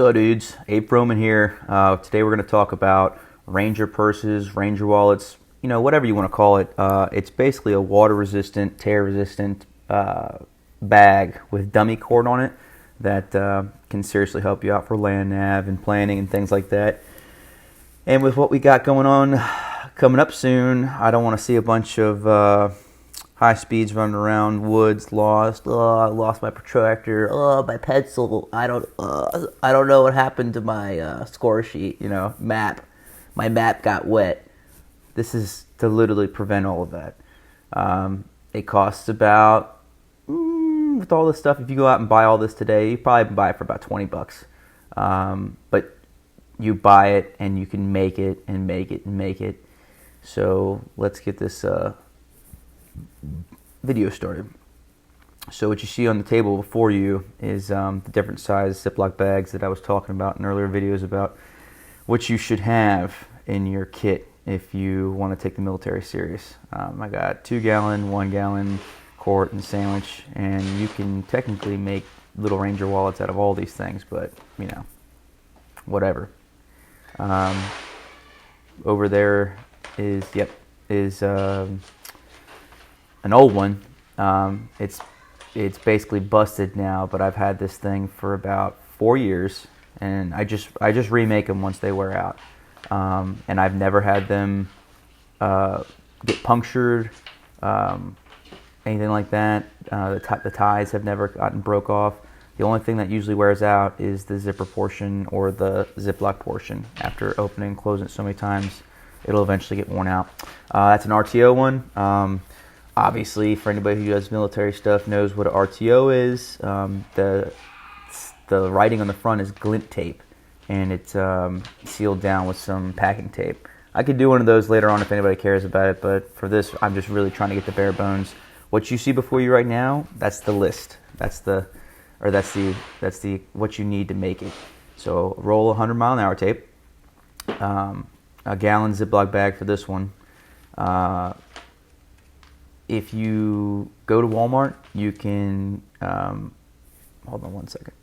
So dudes, Ape Roman here. Today we're going to talk about Ranger purses, Ranger wallets, whatever you want to call it. It's basically a water-resistant, tear-resistant bag with dummy cord on it that can seriously help you out for land nav and planning and things like that. And with what we got going on coming up soon, I don't want to see a bunch of high speeds running around, woods lost. Oh, I lost my protractor. Oh, my pencil. I don't know what happened to my score sheet. Map. My map got wet. This is to literally prevent all of that. It costs about with all this stuff. If you go out and buy all this today, you probably buy it for about $20. But you buy it and you can make it and make it and make it. So let's get this video started. So what you see on the table before you is the different size Ziploc bags that I was talking about in earlier videos about what you should have in your kit if you want to take the military serious. I got 2 gallon, 1 gallon, quart, and sandwich, and you can technically make little Ranger wallets out of all these things, but whatever. Over there is an old one. It's basically busted now, but I've had this thing for about 4 years, and I just remake them once they wear out. And I've never had them get punctured, anything like that. The ties have never gotten broke off. The only thing that usually wears out is the zipper portion or the Ziploc portion. After opening and closing it so many times, it'll eventually get worn out. That's an RTO one. Obviously, for anybody who does military stuff knows what an RTO is. The writing on the front is glint tape, and it's sealed down with some packing tape. I could do one of those later on if anybody cares about it, but for this, I'm just really trying to get the bare bones. What you see before you right now, that's the list. That's the what you need to make it. So roll 100-mile-an-hour tape, a gallon Ziploc bag for this one. If you go to Walmart, you can, hold on one second.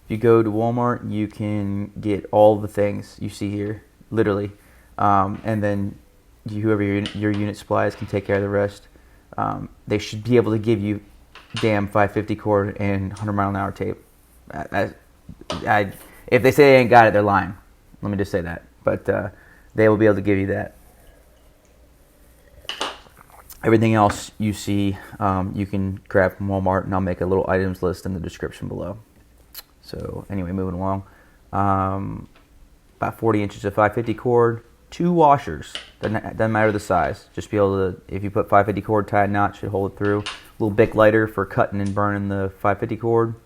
If you go to Walmart, you can get all the things you see here, literally. And then whoever your unit supplies can take care of the rest. They should be able to give you damn 550 cord and 100-mile-an-hour tape. If they say they ain't got it, they're lying. Let me just say that. But they will be able to give you that. Everything else you see, you can grab from Walmart, and I'll make a little items list in the description below. So anyway, moving along. About 40 inches of 550 cord, 2 washers. Doesn't matter the size. Just be able to, if you put 550 cord, tie a knot, should hold it through. A little Bic lighter for cutting and burning the 550 cord.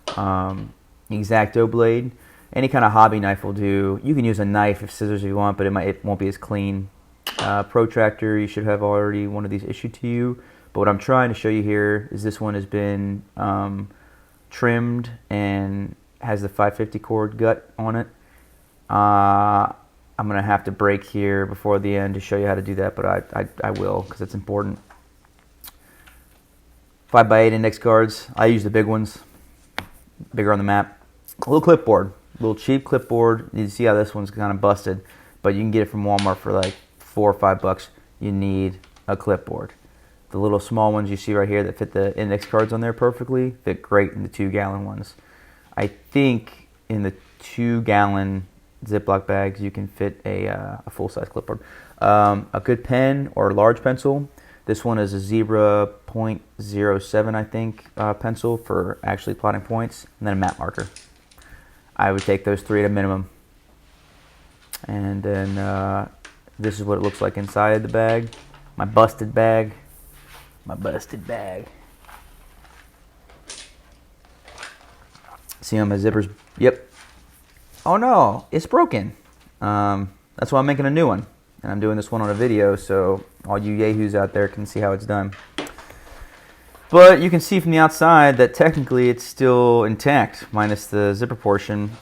X-Acto blade. Any kind of hobby knife will do. You can use a knife if scissors if you want, but it won't be as clean. Protractor, you should have already one of these issued to you. But what I'm trying to show you here is this one has been trimmed and has the 550 cord gut on it. I'm going to have to break here before the end to show you how to do that, but I will because it's important. 5x8 index cards. I use the big ones, bigger on the map. A little clipboard, a little cheap clipboard. You see how this one's kind of busted, but you can get it from Walmart for like $4 or $5. You need a clipboard. The little small ones you see right here that fit the index cards on there perfectly fit great in the 2-gallon ones. I think in the 2-gallon Ziploc bags you can fit a full-size clipboard. A good pen or large pencil. This one is a Zebra .07, I think, pencil for actually plotting points, and then a map marker. I would take those 3 at a minimum. And then this is what it looks like inside the bag. My busted bag. See how my zippers? Yep. Oh no, it's broken. That's why I'm making a new one. And I'm doing this one on a video so all you yahoos out there can see how it's done. But you can see from the outside that technically it's still intact, minus the zipper portion.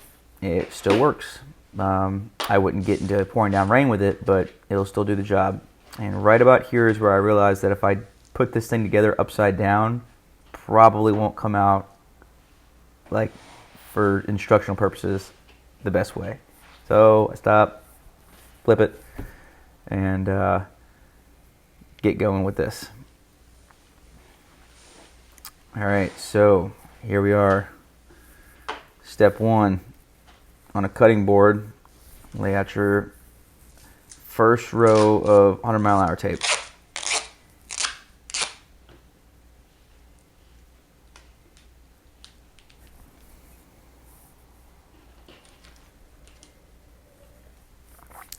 It still works. I wouldn't get into pouring down rain with it, but it'll still do the job. And right about here is where I realized that if I put this thing together upside down, probably won't come out like for instructional purposes, the best way. So I stop, flip it, and get going with this. All right, so here we are. Step one, on a cutting board, lay out your first row of 100-mile-an-hour tape.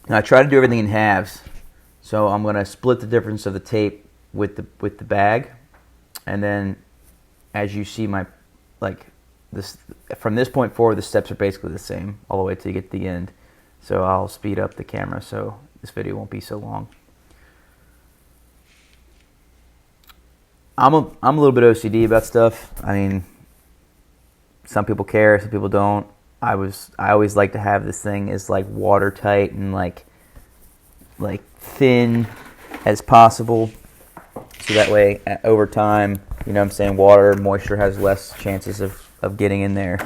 Now I try to do everything in halves, so I'm going to split the difference of the tape with the bag, and then as you see my this from this point forward, the steps are basically the same all the way till you get to the end. So I'll speed up the camera so this video won't be so long. I'm a little bit OCD about stuff. I mean, some people care, some people don't. I always like to have this thing as like watertight and like thin as possible, so that way over time, you know what I'm saying, water, moisture has less chances of getting in there.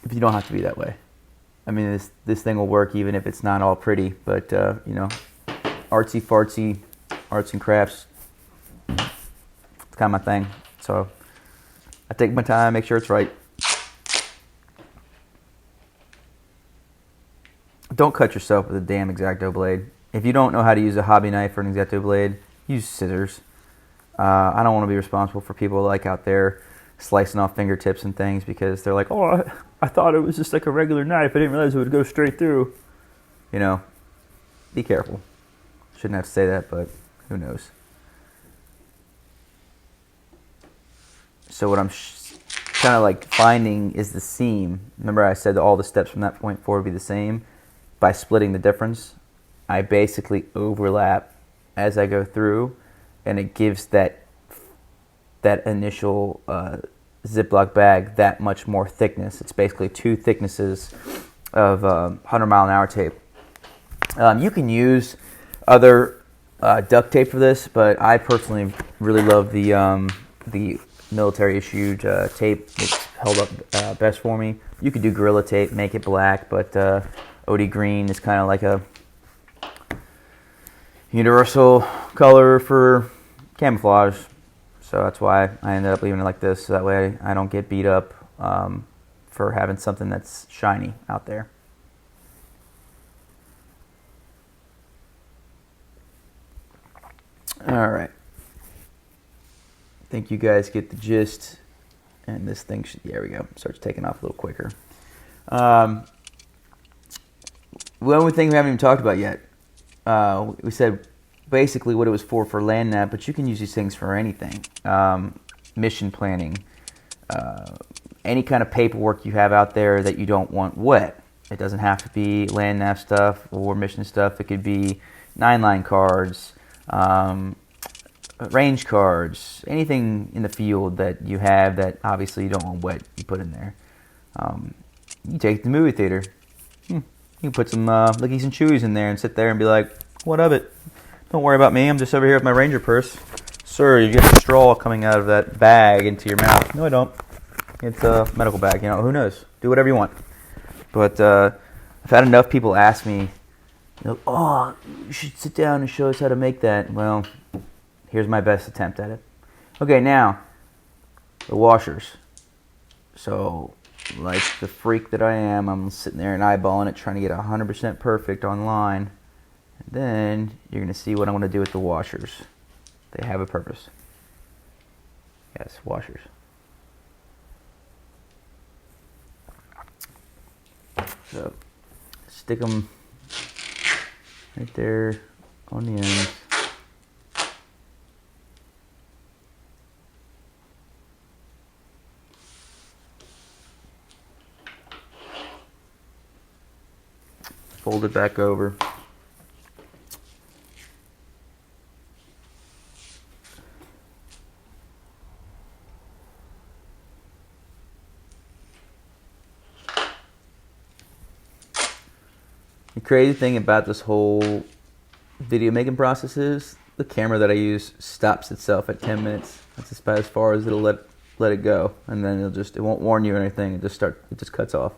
If you don't have to be that way. I mean, this thing will work even if it's not all pretty, but you know, artsy fartsy, arts and crafts, it's kind of my thing. So I take my time, make sure it's right. Don't cut yourself with a damn X-Acto blade. If you don't know how to use a hobby knife or an X-Acto blade, use scissors. I don't want to be responsible for people like out there slicing off fingertips and things because they're like, oh, I thought it was just like a regular knife. I didn't realize it would go straight through. You know, be careful. Shouldn't have to say that, but who knows. So what I'm kind of like finding is the seam. Remember I said that all the steps from that point forward would be the same? By splitting the difference, I basically overlap as I go through, and it gives that initial Ziploc bag that much more thickness. It's basically 2 thicknesses of 100-mile-an-hour tape. You can use other duct tape for this, but I personally really love the military issued tape. It's held up best for me. You could do Gorilla Tape, make it black, but OD green is kind of like a universal color for camouflage. So that's why I ended up leaving it like this, so that way I don't get beat up for having something that's shiny out there. All right. I think you guys get the gist. And this thing should, there we go, starts taking off a little quicker. One thing we haven't even talked about yet. We said basically what it was for land nav, but you can use these things for anything. Mission planning, any kind of paperwork you have out there that you don't want wet. It doesn't have to be land nav stuff or mission stuff. It could be 9-line cards, range cards, anything in the field that you have that obviously you don't want wet, you put in there. You take it to the movie theater. You can put some lickies and chewies in there and sit there and be like, what of it? Don't worry about me. I'm just over here with my Ranger purse. Sir, you get the straw coming out of that bag into your mouth. No, I don't. It's a medical bag. You know, who knows? Do whatever you want. But I've had enough people ask me, you know, oh, you should sit down and show us how to make that. Well, here's my best attempt at it. Okay, now, the washers. So, like the freak that I am, I'm sitting there and eyeballing it, trying to get 100% perfect online. And then you're going to see what I'm going to do with the washers. They have a purpose. Yes, washers. So, stick them right there on the ends. Fold it back over. The crazy thing about this whole video making process is the camera that I use stops itself at 10 minutes. That's about as far as it'll let let it go, and then it won't warn you or anything. It just cuts off.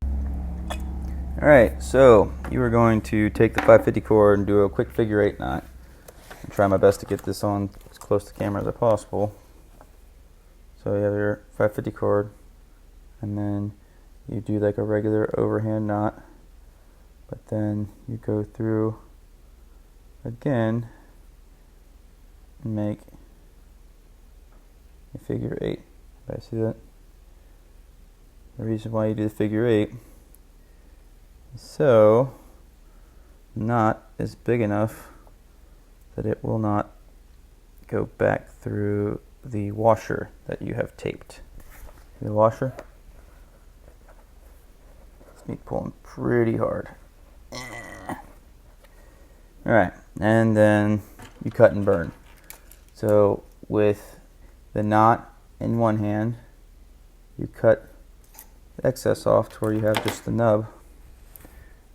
All right, so you are going to take the 550 cord and do a quick figure 8 knot. I'll try my best to get this on as close to camera as possible. So you have your 550 cord, and then you do like a regular overhand knot, but then you go through again and make a figure 8. I see that. The reason why you do the figure 8 is so the knot is big enough that it will not go back through the washer that you have taped. See the washer? It's me pulling pretty hard. Alright, and then you cut and burn. So with the knot in one hand, you cut the excess off to where you have just the nub,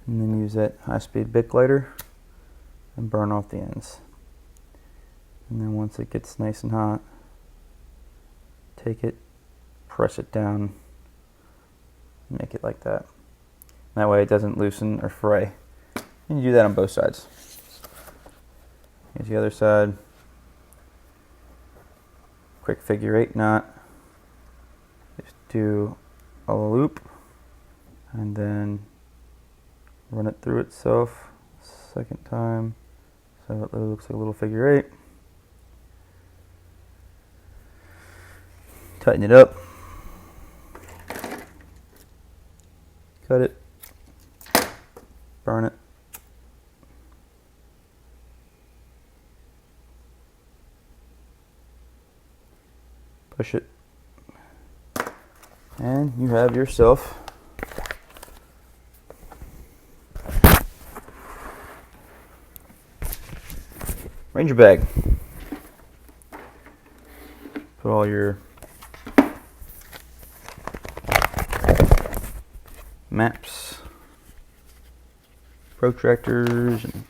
and then use that high-speed Bic lighter and burn off the ends. And then once it gets nice and hot, take it, press it down, make it like that. That way it doesn't loosen or fray. And you do that on both sides. Here's the other side. Quick figure 8 knot. Just do a loop and then run it through itself second time so it looks like a little figure 8. Tighten it up. Cut it. Burn it. Push it. And you have yourself Ranger bag. Put all your maps, protractors, and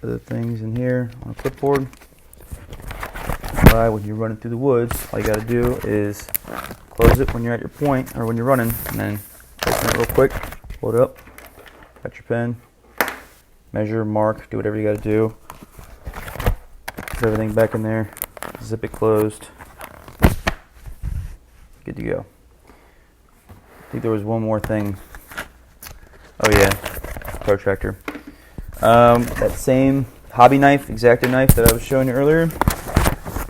other things in here on a clipboard. When you're running through the woods, all you got to do is close it when you're at your point or when you're running, and then open it real quick, hold it up, got your pen, measure, mark, do whatever you got to do. Put everything back in there, zip it closed, good to go. I think there was one more thing. Oh yeah, protractor. That same hobby knife, X-Acto knife that I was showing you earlier.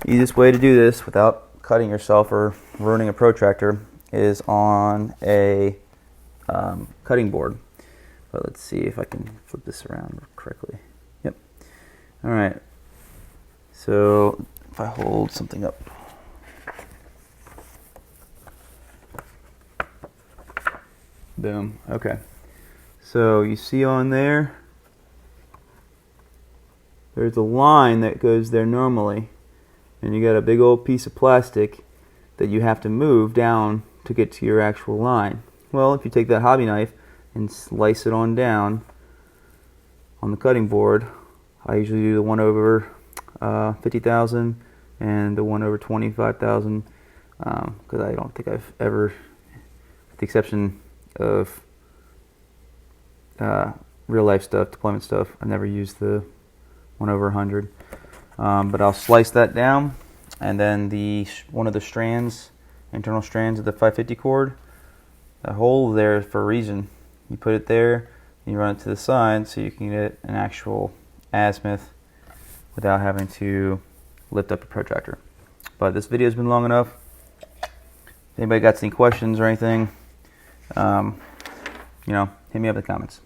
Easiest way to do this without cutting yourself or ruining a protractor is on a cutting board. But let's see if I can flip this around correctly. Yep. All right. So if I hold something up. Boom. Okay. So you see on there, there's a line that goes there normally. And you got a big old piece of plastic that you have to move down to get to your actual line. Well, if you take that hobby knife and slice it on down on the cutting board, I usually do the 1 over 50,000 and the 1 over 25,000 because I don't think I've ever, with the exception of real life stuff, deployment stuff, I've never used the 1 over 100. But I'll slice that down, and then one of the strands, internal strands of the 550 cord, the hole there for a reason. You put it there, and you run it to the side so you can get an actual azimuth without having to lift up a protractor. But this video has been long enough. If anybody got any questions or anything, hit me up in the comments.